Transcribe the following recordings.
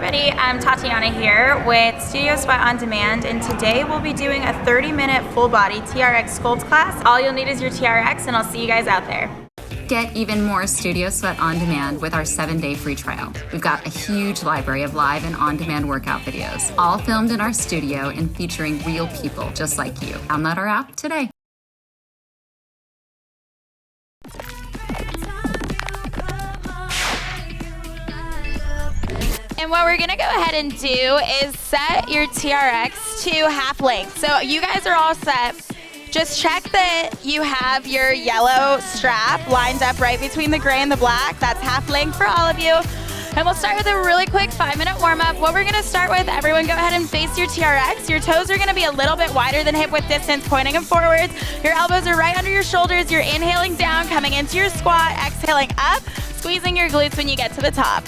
everybody, I'm Tatiana here with StudioSweat On Demand, and today we'll be doing a 30-minute full body TRX sculpt class. All you'll need is your TRX, and I'll see you guys out there. Get even more StudioSweat On Demand with our 7-day free trial. We've got a huge library of live and on-demand workout videos, all filmed in our studio and featuring real people just like you. Download our app today. And what we're gonna go ahead and do is set your TRX to half length. So you guys are all set. Just check that you have your yellow strap lined up right between the gray and the black. That's half length for all of you. And we'll start with a really quick 5-minute warm up. What we're gonna start with, everyone go ahead and face your TRX. Your toes are gonna be a little bit wider than hip width distance, pointing them forwards. Your elbows are right under your shoulders. You're inhaling down, coming into your squat, exhaling up, squeezing your glutes when you get to the top.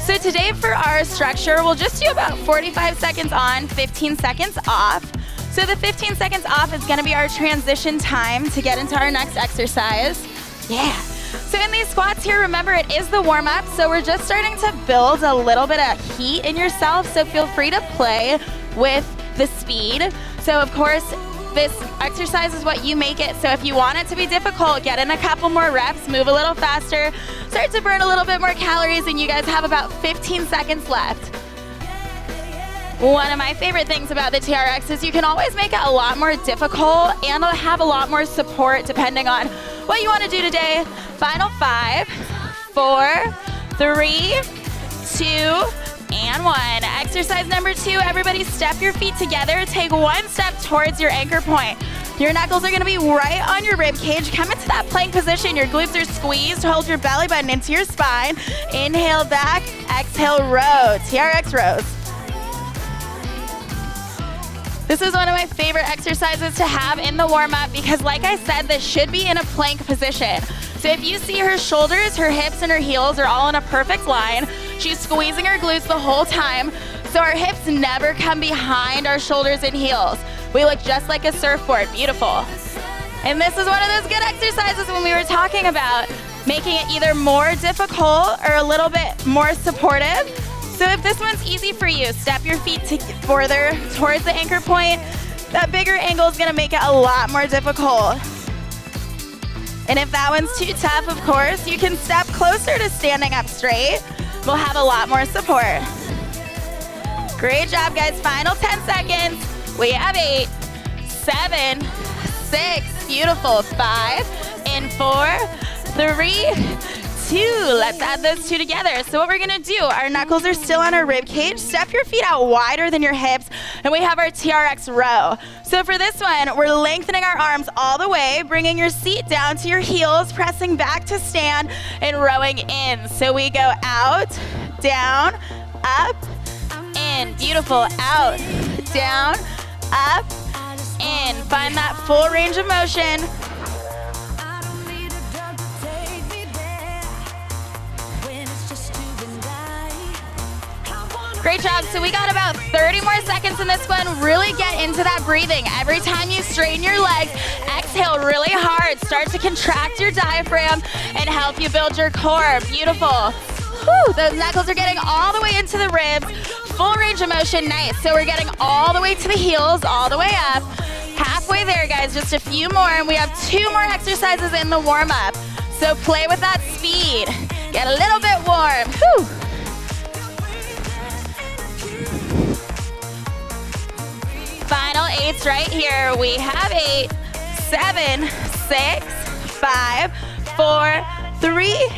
So today for our structure, we'll just do about 45 seconds on, 15 seconds off. So the 15 seconds off is gonna be our transition time to get into our next exercise. Yeah. So in these squats here, remember it is the warm up, so we're just starting to build a little bit of heat in yourself, so feel free to play with the speed. So of course, this exercise is what you make it, so if you want it to be difficult, get in a couple more reps, move a little faster, start to burn a little bit more calories, and you guys have about 15 seconds left. One of my favorite things about the TRX is you can always make it a lot more difficult and have a lot more support depending on what you want to do today. Final 5, 4, 3, 2, and 1. Exercise number 2, everybody step your feet together. Take one step towards your anchor point. Your knuckles are gonna be right on your rib cage. Come into that plank position. Your glutes are squeezed. Hold your belly button into your spine. Inhale back, exhale row, TRX rows. This is one of my favorite exercises to have in the warm-up because like I said, this should be in a plank position. So if you see her shoulders, her hips, and her heels are all in a perfect line, she's squeezing her glutes the whole time, so our hips never come behind our shoulders and heels. We look just like a surfboard, beautiful. And this is one of those good exercises when we were talking about making it either more difficult or a little bit more supportive. So if this one's easy for you, step your feet further towards the anchor point. That bigger angle is gonna make it a lot more difficult. And if that one's too tough, of course, you can step closer to standing up straight. We'll have a lot more support. Great job, guys. Final 10 seconds. We have 8, 7, 6, beautiful, 5, and 4, 3, 2. Let's add those two together. So what we're gonna do, our knuckles are still on our rib cage. Step your feet out wider than your hips, and we have our TRX row. So for this one, we're lengthening our arms all the way, bringing your seat down to your heels, pressing back to stand, and rowing in. So we go out, down, up, in. Beautiful. Out, down, up, in. Find that full range of motion. Great job. So we got about 30 more seconds in this one. Really get into that breathing. Every time you straighten your legs, exhale really hard. Start to contract your diaphragm and help you build your core. Beautiful. Whew, those knuckles are getting all the way into the ribs. Full range of motion, nice. So we're getting all the way to the heels, all the way up. Halfway there, guys, just a few more, and we have 2 more exercises in the warm-up. So play with that speed. Get a little bit warm. Whew. Final 8s right here. We have 8, 7, 6, 5, 4, 3,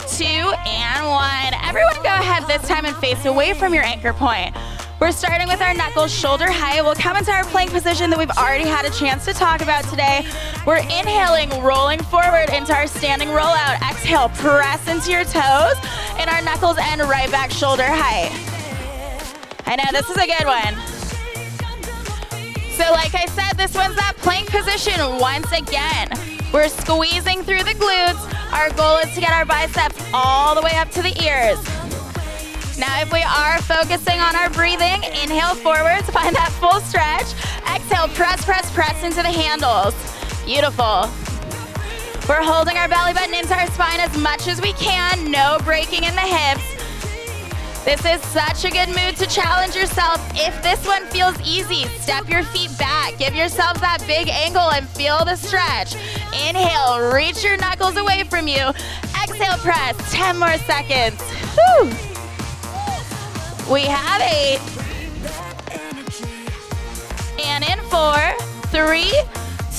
2, and 1. Everyone go ahead this time and face away from your anchor point. We're starting with our knuckles shoulder height. We'll come into our plank position that we've already had a chance to talk about today. We're inhaling, rolling forward into our standing rollout. Exhale, press into your toes, and our knuckles end right back shoulder height. I know, this is a good one. So like I said, this one's that plank position once again. We're squeezing through the glutes. Our goal is to get our biceps all the way up to the ears. Now if we are focusing on our breathing, inhale forwards, find that full stretch. Exhale, press, press, press into the handles. Beautiful. We're holding our belly button into our spine as much as we can, no breaking in the hips. This is such a good mood to challenge yourself. If this one feels easy, step your feet back. Give yourselves that big angle and feel the stretch. Inhale, reach your knuckles away from you. Exhale, press, 10 more seconds. Whew. We have 8. And in 4, 3,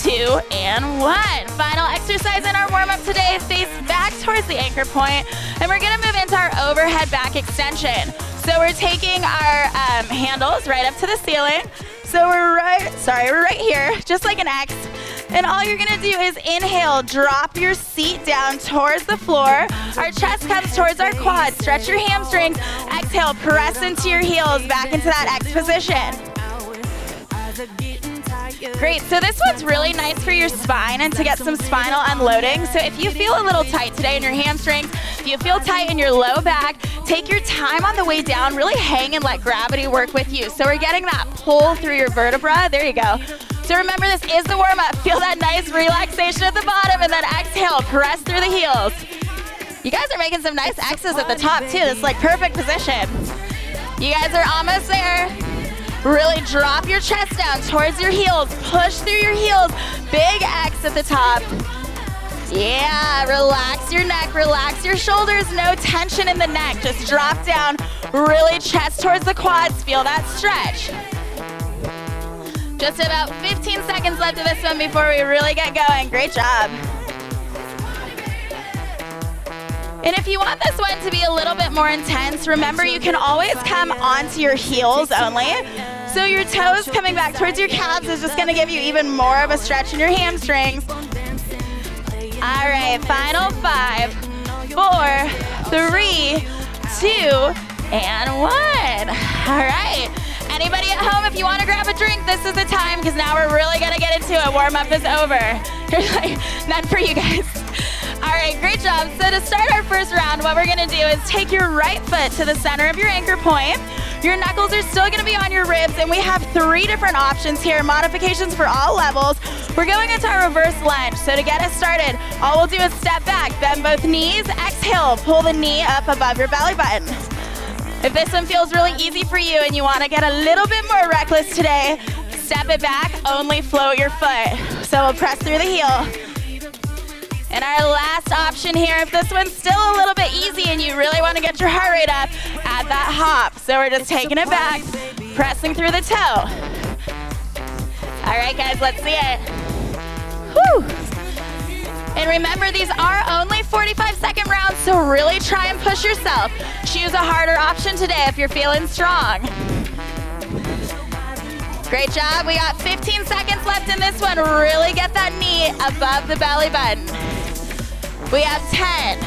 2, and 1. Final exercise in our warm-up today is face back towards the anchor point, and we're gonna move into our overhead back extension. So we're taking our handles right up to the ceiling. So we're right here, just like an X. And all you're gonna do is inhale, drop your seat down towards the floor. Our chest comes towards our quads. Stretch your hamstrings. Exhale, press into your heels back into that X position. Great, so this one's really nice for your spine and to get some spinal unloading. So if you feel a little tight today in your hamstrings, if you feel tight in your low back, take your time on the way down, really hang and let gravity work with you. So we're getting that pull through your vertebra. There you go. So remember, this is the warm-up. Feel that nice relaxation at the bottom, and then exhale, press through the heels. You guys are making some nice X's at the top too. This is like perfect position. You guys are almost there. Really drop your chest down towards your heels. Push through your heels. Big X at the top. Yeah, relax your neck, relax your shoulders. No tension in the neck. Just drop down. Really chest towards the quads. Feel that stretch. Just about 15 seconds left of this one before we really get going. Great job. And if you want this one to be a little bit more intense, remember you can always come onto your heels only. So your toes coming back towards your calves is just gonna give you even more of a stretch in your hamstrings. All right, final 5, 4, 3, 2, and 1. All right. Anybody at home, if you want to grab a drink, this is the time, because now we're really going to get into it. Warm-up is over. None for you guys. All right, great job. So to start our first round, what we're going to do is take your right foot to the center of your anchor point. Your knuckles are still going to be on your ribs, and we have 3 different options here, modifications for all levels. We're going into our reverse lunge. So to get us started, all we'll do is step back, bend both knees, exhale, pull the knee up above your belly button. If this one feels really easy for you and you want to get a little bit more reckless today, step it back, only float your foot. So we'll press through the heel. And our last option here, if this one's still a little bit easy and you really want to get your heart rate up, add that hop. So we're just taking it back, pressing through the toe. All right, guys, let's see it. Whew. And remember, these are only 45-second rounds, so really try and push yourself. Choose a harder option today if you're feeling strong. Great job. We got 15 seconds left in this one. Really get that knee above the belly button. We have 10,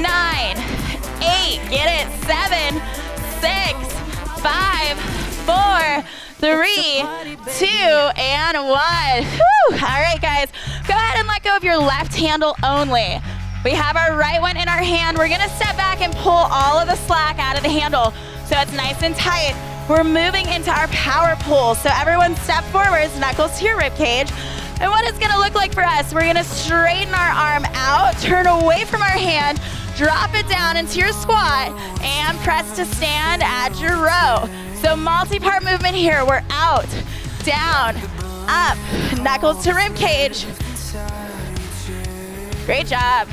9, 8, get it, 7, 6, 5, 4, 3, 2, and 1. Whew. All right, guys, go ahead and let go of your left handle only. We have our right one in our hand. We're gonna step back and pull all of the slack out of the handle so it's nice and tight. We're moving into our power pull. So everyone step forwards, knuckles to your rib cage. And what it's gonna look like for us, we're gonna straighten our arm out, turn away from our hand, drop it down into your squat, and press to stand, add your row. So multi-part movement here. We're out, down, up, knuckles to rib cage. Great job.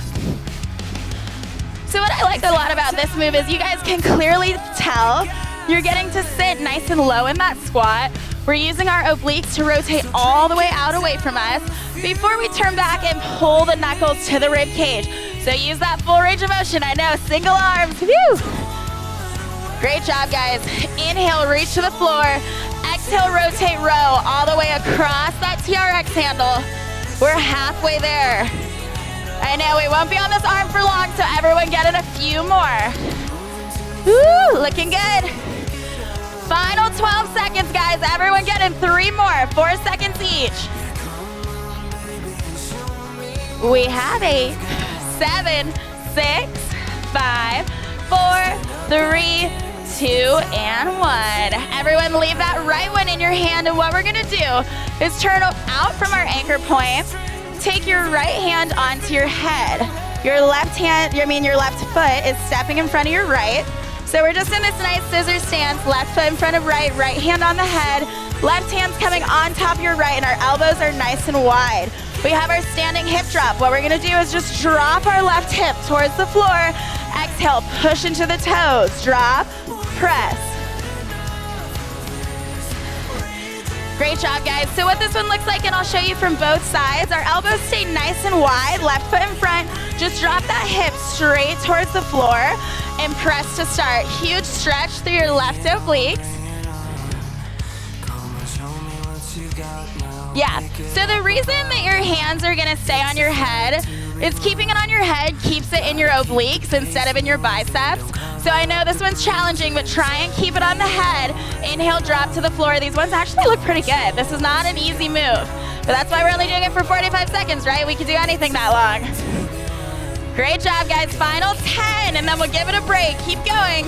So what I like a lot about this move is you guys can clearly tell you're getting to sit nice and low in that squat. We're using our obliques to rotate all the way out away from us before we turn back and pull the knuckles to the rib cage. So use that full range of motion. I know, single arms. Whew. Great job, guys. Inhale, reach to the floor. Exhale, rotate, row all the way across that TRX handle. We're halfway there. I know, we won't be on this arm for long, so everyone get in a few more. Woo, looking good. Final 12 seconds, guys. Everyone get in 3 more, 4 seconds each. We have 8, 7, 6, 5, 4, 3, 2, and 1. Everyone leave that right one in your hand, and what we're gonna do is turn out from our anchor point. Take your right hand onto your head. Your left foot is stepping in front of your right. So we're just in this nice scissor stance, left foot in front of right, right hand on the head, left hand's coming on top of your right, and our elbows are nice and wide. We have our standing hip drop. What we're gonna do is just drop our left hip towards the floor. Exhale, push into the toes. Drop, press. Great job, guys. So what this one looks like, and I'll show you from both sides, our elbows stay nice and wide, left foot in front. Just drop that hip straight towards the floor and press to start. Huge stretch through your left obliques. Yeah, so the reason that your hands are gonna stay on your head is keeping it on your head keeps it in your obliques instead of in your biceps. So I know this one's challenging, but try and keep it on the head. Inhale, drop to the floor. These ones actually look pretty good. This is not an easy move, but that's why we're only doing it for 45 seconds, right? We could do anything that long. Great job, guys. Final 10, and then we'll give it a break. Keep going.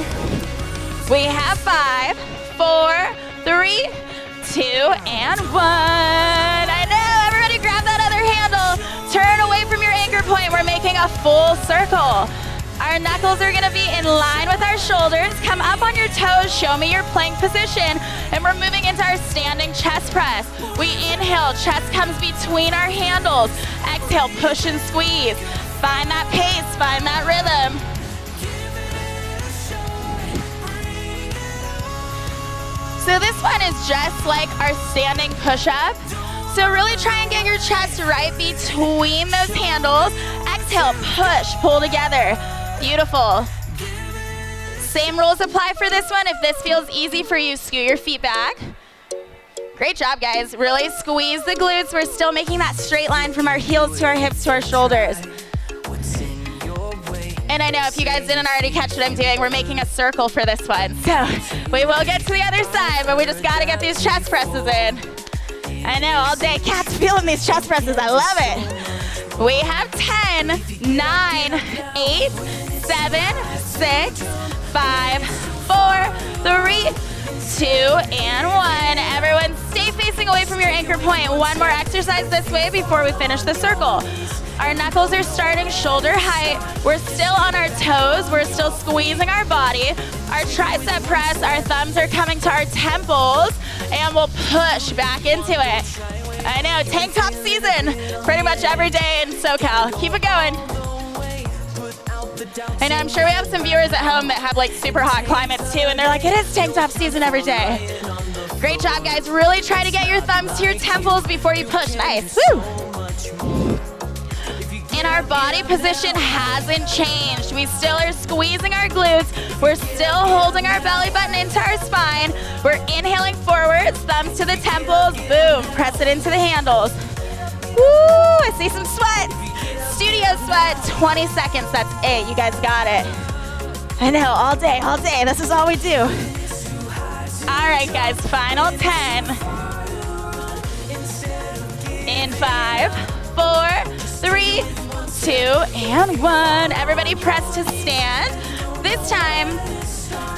We have 5, 4, 3, 2, and 1. I know, everybody grab that other handle. Turn away from your anchor point. We're making a full circle. Our knuckles are gonna be in line with our shoulders. Come up on your toes, show me your plank position, and we're moving into our standing chest press. We inhale, chest comes between our handles. Exhale, push and squeeze. Find that pace, find that rhythm. So this one is just like our standing push-up. So really try and get your chest right between those handles. Exhale, push, pull together. Beautiful. Same rules apply for this one. If this feels easy for you, scoot your feet back. Great job, guys. Really squeeze the glutes. We're still making that straight line from our heels to our hips to our shoulders. And I know if you guys didn't already catch what I'm doing, we're making a circle for this one. So we will get to the other side, but we just gotta get these chest presses in. I know, all day, Kat's feeling these chest presses. I love it. We have 10, 9, 8, 7, 6, 5, 4, 3, 2, and 1. Everyone stay facing away from your anchor point. One more exercise this way before we finish the circle. Our knuckles are starting shoulder height. We're still on our toes. We're still squeezing our body. Our tricep press, our thumbs are coming to our temples, and we'll push back into it. I know, tank top season, pretty much every day in SoCal. Keep it going. And I'm sure we have some viewers at home that have like super hot climates too, and they're like, it is tank top season every day. Great job, guys. Really try to get your thumbs to your temples before you push. Nice. Woo! And our body position hasn't changed. We still are squeezing our glutes. We're still holding our belly button into our spine. We're inhaling forwards, thumbs to the temples. Boom, press it into the handles. Woo, I see some sweat. StudioSweat, 20 seconds, that's it. You guys got it. I know, all day, all day. This is all we do. All right, guys, final 10. In 5, 4, 3, 2, and 1. Everybody press to stand. This time,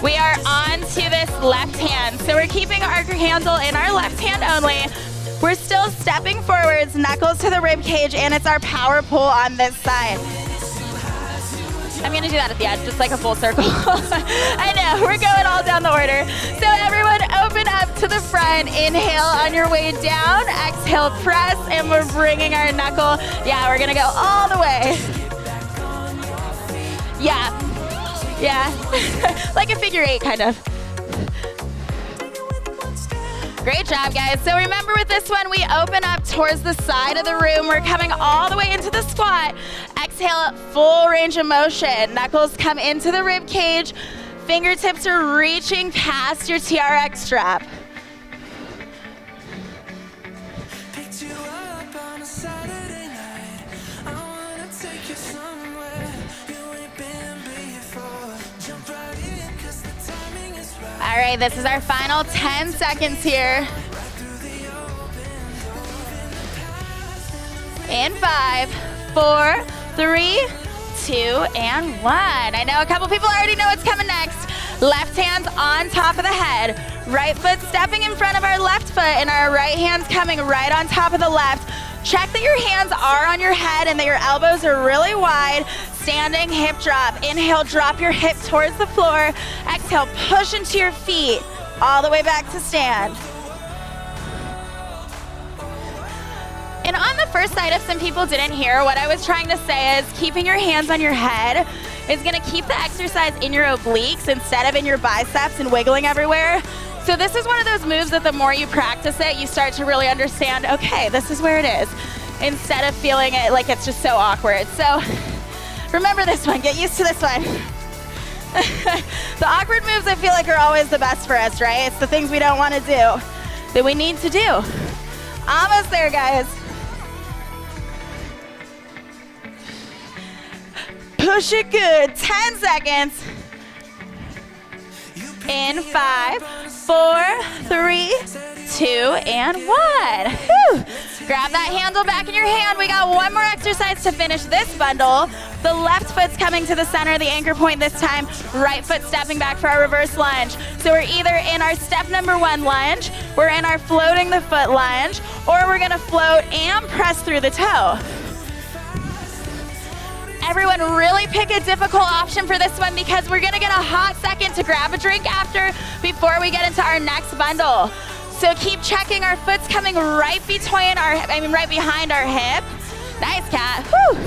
we are on to this left hand. So we're keeping our handle in our left hand only. We're still stepping forwards, knuckles to the rib cage, and it's our power pull on this side. I'm gonna do that at the end, just like a full circle. I know, we're going all down the order. So everyone open up to the front. Inhale on your way down. Exhale, press, and we're bringing our knuckle. Yeah, we're gonna go all the way. Yeah, like a figure 8 kind of. Great job, guys. So remember with this one, we open up towards the side of the room. We're coming all the way into the squat. Exhale, full range of motion. Knuckles come into the rib cage. Fingertips are reaching past your TRX strap. All right, this is our final 10 seconds here. In 5, 4, 3, 2, and 1. I know a couple people already know what's coming next. Left hand's on top of the head. Right foot stepping in front of our left foot, and our right hand's coming right on top of the left. Check that your hands are on your head and that your elbows are really wide. Standing hip drop. Inhale, drop your hip towards the floor. Exhale, push into your feet all the way back to stand. And on the first side, if some people didn't hear, what I was trying to say is keeping your hands on your head is gonna keep the exercise in your obliques instead of in your biceps and wiggling everywhere. So this is one of those moves that the more you practice it, you start to really understand, okay, this is where it is, instead of feeling it like it's just so awkward. So remember this one, get used to this one. The awkward moves I feel like are always the best for us, right? It's the things we don't wanna do that we need to do. Almost there, guys. Push it good, 10 seconds. In 5, 4, 3, 2, and 1. Whew. Grab that handle back in your hand. We got one more exercise to finish this bundle. The left foot's coming to the center of the anchor point this time. Right foot stepping back for our reverse lunge. So we're either in our step number 1 lunge, we're in our floating the foot lunge, or we're gonna float and press through the toe. Everyone really pick a difficult option for this one because we're gonna get a hot second to grab a drink after before we get into our next bundle. So keep checking our foot's coming right behind our hip. Nice, Kat. Whew.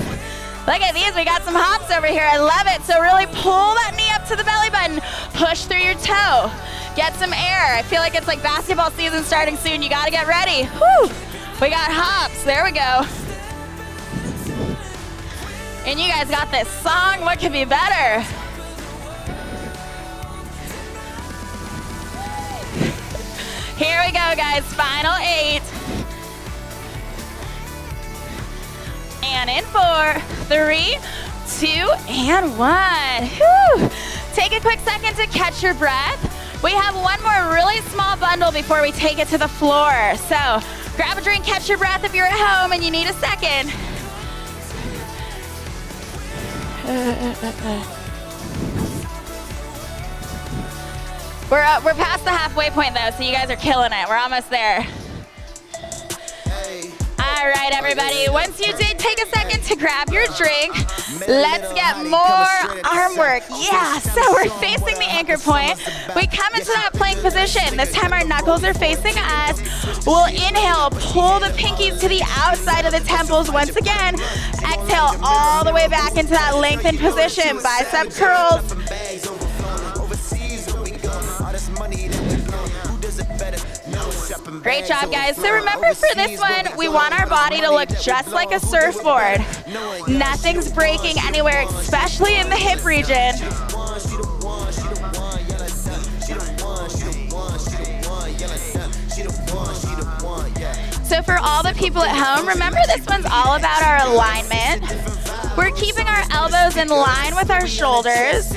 Look at these, we got some hops over here. I love it. So really pull that knee up to the belly button. Push through your toe. Get some air. I feel like it's like basketball season starting soon. You gotta get ready. Whew. We got hops, there we go. And you guys got this song, what could be better? Here we go, guys, final 8. And in 4, 3, 2, and 1. Whew. Take a quick second to catch your breath. We have one more really small bundle before we take it to the floor. So grab a drink, catch your breath if you're at home and you need a second. We're past the halfway point though, so you guys are killing it. We're almost there. All right, everybody. Once you did take a second to grab your drink, let's get more arm work. Yeah, so we're facing the anchor point. We come into that plank position. This time our knuckles are facing us. We'll inhale, pull the pinkies to the outside of the temples once again. Exhale all the way back into that lengthened position. Bicep curls. Great job, guys. So remember for this one, we want our body to look just like a surfboard. Nothing's breaking anywhere, especially in the hip region. So for all the people at home, remember this one's all about our alignment. We're keeping our elbows in line with our shoulders.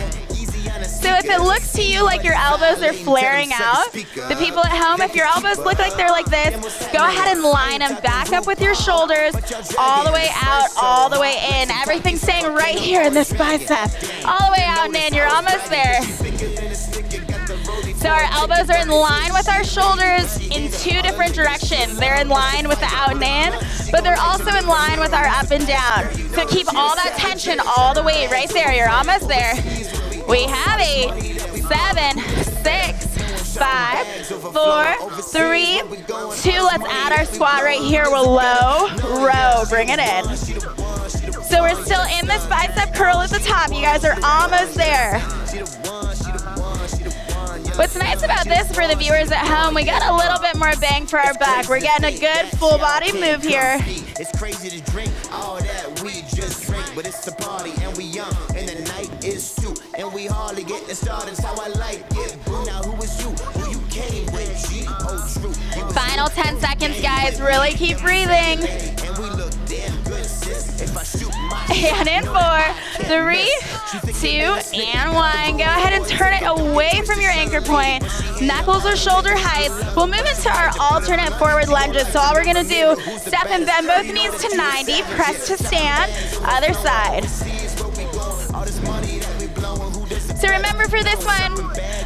So if it looks to you like your elbows are flaring out, the people at home, if your elbows look like they're like this, go ahead and line them back up with your shoulders, all the way out, all the way in. Everything's staying right here in this bicep. All the way out and in, you're almost there. So our elbows are in line with our shoulders in 2 different directions. They're in line with the out and in, but they're also in line with our up and down. So keep all that tension all the way right there. You're almost there. We have 8, 7, 6, 5, 4, 3, 2. Let's add our squat right here. We'll low, row, bring it in. So we're still in this bicep curl at the top. You guys are almost there. What's nice about this for the viewers at home, we got a little bit more bang for our buck. We're getting a good full body move here. It's crazy to drink all that we just drink, but it's a party and we young and the night is too, and we hardly getting started. How I like it. Now who is you? Who you came with? G oh true. Final 10 seconds, guys. Really keep breathing. And we look damn good, sis. If I shoot my And in 4, 3, 2, and 1. Go ahead and turn it away from your anchor point. Knuckles or shoulder height. We'll move into our alternate forward lunges. So all we're gonna do, step and bend both knees to 90, press to stand, other side. So remember for this one,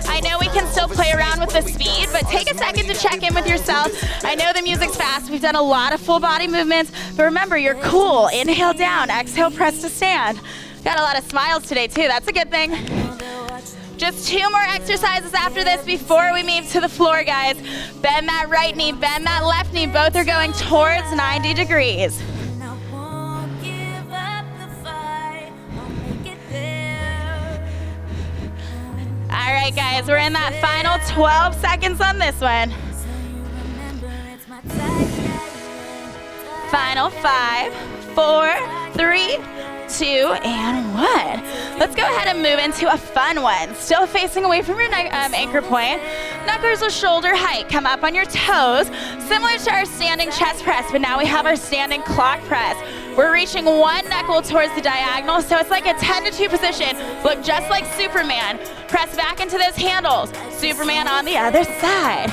I know we can still play around with the speed, but take a second to check in with yourself. I know the music's fast. We've done a lot of full body movements, but remember, you're cool. Inhale down, exhale, press to stand. Got a lot of smiles today too, that's a good thing. Just 2 more exercises after this before we move to the floor, guys. Bend that right knee, bend that left knee. Both are going towards 90 degrees. All right, guys, we're in that final 12 seconds on this one. Final 5, 4, 3, 2, and 1. Let's go ahead and move into a fun one. Still facing away from your anchor point. Knuckles or shoulder height. Come up on your toes, similar to our standing chest press, but now we have our standing clock press. We're reaching one knuckle towards the diagonal, so it's like a 10 to 2 position. Look just like Superman. Press back into those handles. Superman on the other side.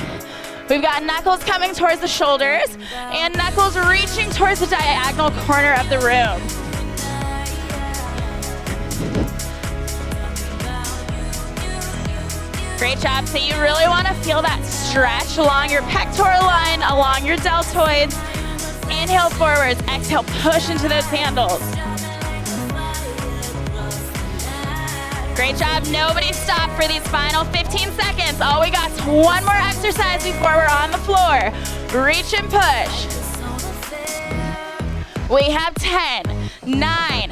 We've got knuckles coming towards the shoulders and knuckles reaching towards the diagonal corner of the room. Great job. So you really want to feel that stretch along your pectoral line, along your deltoids. Inhale forwards, exhale, push into those handles. Great job. Nobody stop for these final 15 seconds. All we got is one more exercise before we're on the floor. Reach and push. We have 10, 9,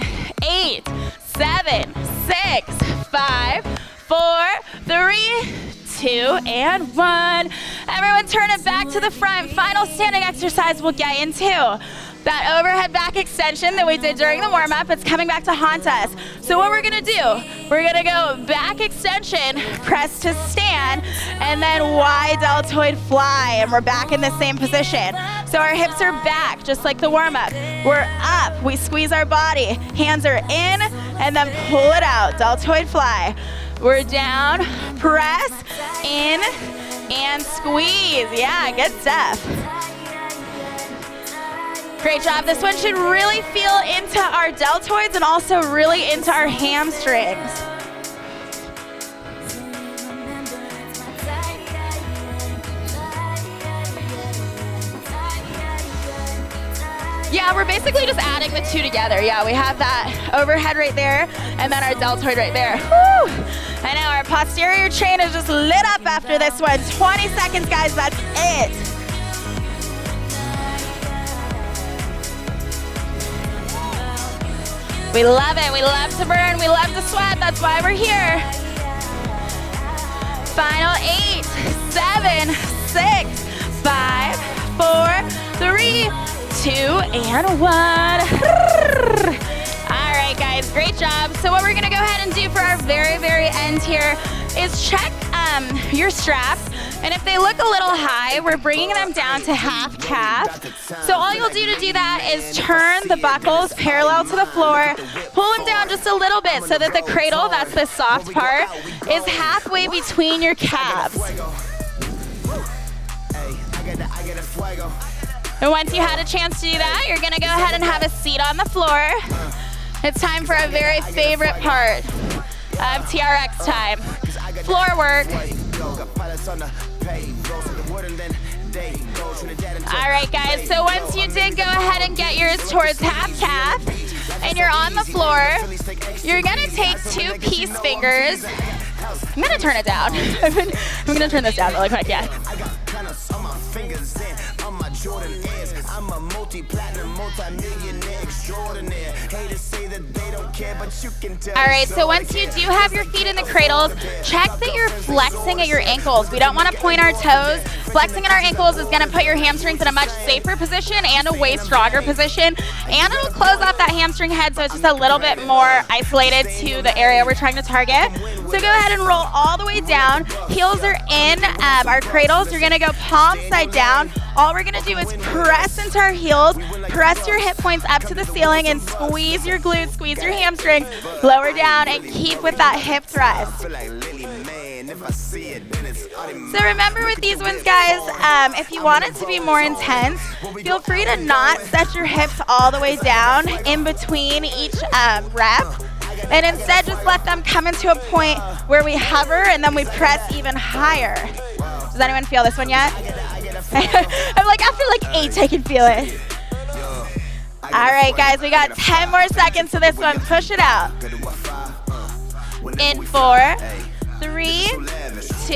8, 7, 6, 5, 4, 3, 2, and 1. Everyone turn it back to the front. Final standing exercise we'll get into. That overhead back extension that we did during the warm-up, it's coming back to haunt us. So what we're gonna do, we're gonna go back extension, press to stand, and then wide deltoid fly, and we're back in the same position. So our hips are back, just like the warm-up. We're up, we squeeze our body. Hands are in, and then pull it out, deltoid fly. We're down, press, in, and squeeze. Yeah, good stuff. Great job. This one should really feel into our deltoids and also really into our hamstrings. Yeah, we're basically just adding the two together. Yeah, we have that overhead right there and then our deltoid right there. Woo! I know our posterior chain is just lit up after this one. 20 seconds, guys, that's it. We love it. We love to burn. We love to sweat. That's why we're here. Final 8, 7, 6, 5, 4, 3, 2, and 1. All right, guys, great job. So what we're gonna go ahead and do for our very, very end here is check your straps. And if they look a little high, we're bringing them down to half calf. So all you'll do to do that is turn the buckles parallel to the floor, pull them down just a little bit so that the cradle, that's the soft part, is halfway between your calves. And once you had a chance to do that, you're gonna go ahead and have a seat on the floor. It's time for a very favorite part of TRX time, floor work. All right, guys, so once you did go ahead and get yours towards half calf and you're on the floor, you're gonna take 2 peace fingers. I'm gonna turn it down. I'm gonna turn this down really quick, yeah. All right, so once you do have your feet in the cradles, check that you're flexing at your ankles. We don't want to point our toes. Flexing at our ankles is going to put your hamstrings in a much safer position and a way stronger position, and it'll close off that hamstring head so it's just a little bit more isolated to the area we're trying to target. So go ahead and roll all the way down. Heels are in our cradles. You're going to go palm side down. All we're gonna do is press into our heels, press your hip points up to the ceiling and squeeze your glutes, squeeze your hamstrings, lower down and keep with that hip thrust. So remember with these ones, guys, if you want it to be more intense, feel free to not set your hips all the way down in between each rep. And instead just let them come into a point where we hover and then we press even higher. Does anyone feel this one yet? I'm like, after like 8, I can feel it. All right, guys, we got 10 more seconds to this one. Push it out. In 4, 3, 2,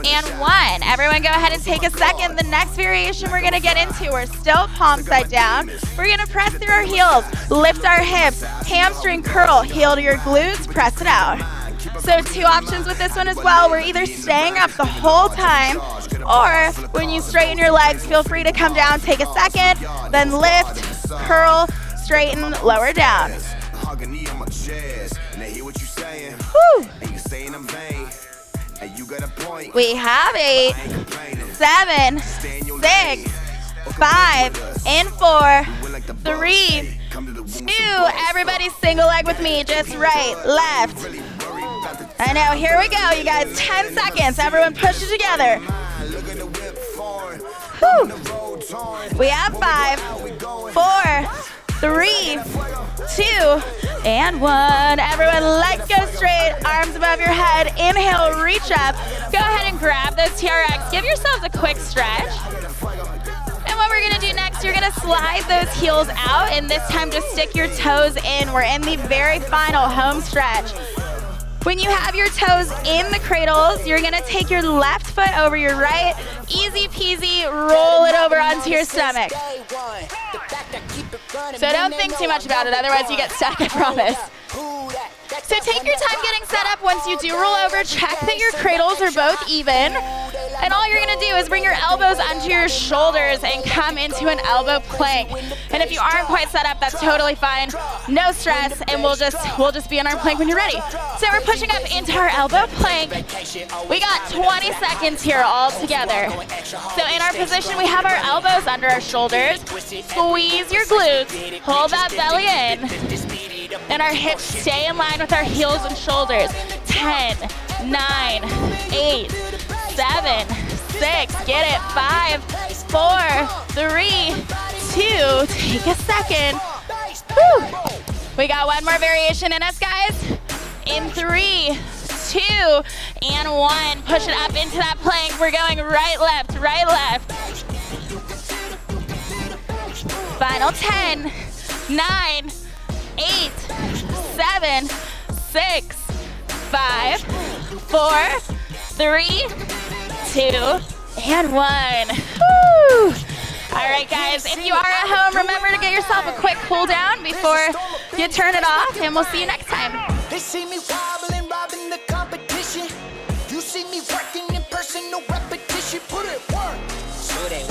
and 1. Everyone go ahead and take a second. The next variation we're gonna get into, we're still palm side down. We're gonna press through our heels, lift our hips, hamstring curl, heel to your glutes, press it out. So 2 options with this one as well. We're either staying up the whole time, or when you straighten your legs, feel free to come down, take a second, then lift, curl, straighten, lower down. Whew. We have 8, 7, 6, 5, and 4, 3, 2. Everybody single leg with me, just right, left. I know, here we go, you guys, 10 seconds. Everyone push it together. Whew. We have 5, 4, 3, 2, and 1. Everyone, legs go straight, arms above your head. Inhale, reach up. Go ahead and grab those TRX. Give yourselves a quick stretch. And what we're gonna do next, you're gonna slide those heels out, and this time just stick your toes in. We're in the very final home stretch. When you have your toes in the cradles, you're gonna take your left foot over your right, easy peasy, roll it over onto your stomach. So don't think too much about it, otherwise you get stuck, I promise. So take your time getting set up. Once you do roll over, check that your cradles are both even. And all you're gonna do is bring your elbows onto your shoulders and come into an elbow plank. And if you aren't quite set up, that's totally fine. No stress, and we'll just be in our plank when you're ready. So we're pushing up into our elbow plank. We got 20 seconds here all together. So in our position, we have our elbows under our shoulders. Squeeze your glutes, hold that belly in. And our hips stay in line with our heels and shoulders. 10, 9, 8, 7, 6, get it, 5, 4, 3, 2, take a second. Whew. We got one more variation in us, guys. In 3, 2, and 1. Push it up into that plank. We're going right, left, right, left. Final 10, 9, 8, 7, 6, 5, 4, 3, 2, and 1. Woo! All right, guys, if you are at home, remember to get yourself a quick cool down before you turn it off, and we'll see you next time. They see me wobbling, robbing the competition. You see me working in person, no repetition. Put it work. So they